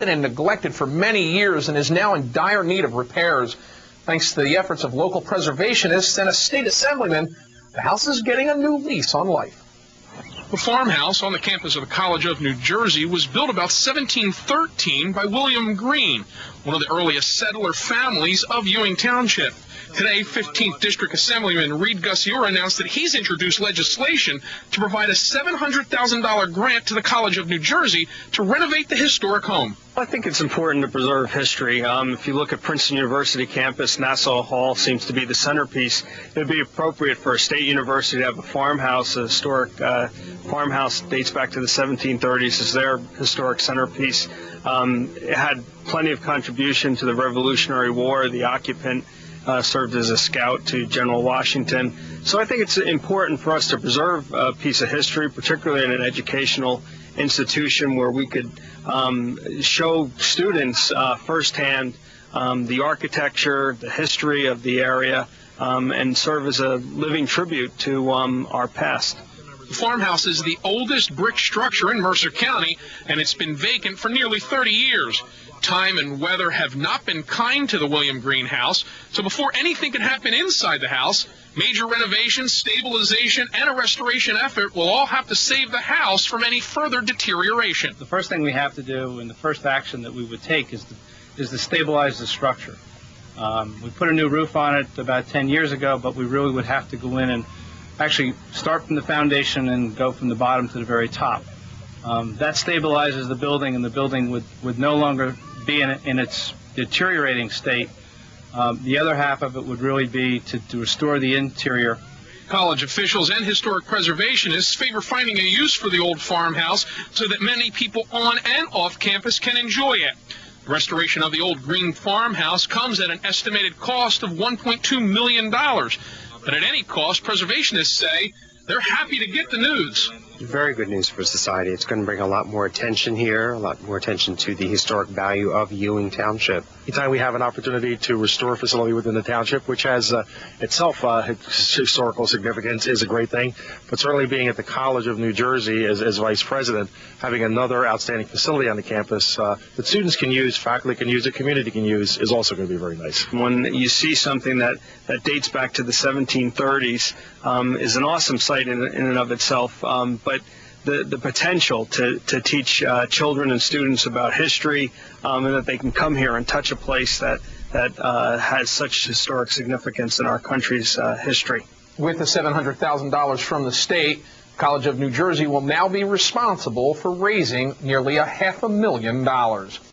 and neglected for many years and is now in dire need of repairs. Thanks to the efforts of local preservationists and a state assemblyman, the house is getting a new lease on life. The farmhouse on the campus of the College of New Jersey was built about 1713 by William Green, one of the earliest settler families of Ewing Township. Today, 15th District Assemblyman Reed Gussiora announced that he's introduced legislation to provide a $700,000 grant to the College of New Jersey to renovate the historic home. I think it's important to preserve history. If you look at Princeton University campus, Nassau Hall seems to be the centerpiece. It would be appropriate for a state university to have a farmhouse. A historic farmhouse dates back to the 1730s as their historic centerpiece. It had plenty of contribution to the Revolutionary War. The occupant served as a scout to General Washington. So I think it's important for us to preserve a piece of history, particularly in an educational institution where we could show students firsthand the architecture, the history of the area, and serve as a living tribute to our past. The farmhouse is the oldest brick structure in Mercer County, and it's been vacant for nearly 30 years. Time and weather have not been kind to the William Green house, so before anything can happen inside the house, major renovation, stabilization, and a restoration effort will all have to save the house from any further deterioration. The first thing we have to do, and the first action that we would take, is to stabilize the structure. We put a new roof on it about 10 years ago, but we really would have to go in and actually start from the foundation and go from the bottom to the very top. That stabilizes the building, and the building would no longer be in its deteriorating state. The other half of it would really be to restore the interior. College officials and historic preservationists favor finding a use for the old farmhouse so that many people on and off campus can enjoy it. The restoration of the old Green farmhouse comes at an estimated cost of $1.2 million. But at any cost, preservationists say they're happy to get the news. Very good news for society. It's going to bring a lot more attention here, a lot more attention to the historic value of Ewing Township. Anytime we have an opportunity to restore a facility within the township, which has itself historical significance, is a great thing. But certainly being at the College of New Jersey as vice president, having another outstanding facility on the campus that students can use, faculty can use, the community can use, is also going to be very nice. When you see something that dates back to the 1730s, is an awesome sight in and of itself. But the potential to teach children and students about history, and that they can come here and touch a place that has such historic significance in our country's history. With the $700,000 from the state, College of New Jersey will now be responsible for raising nearly $500,000.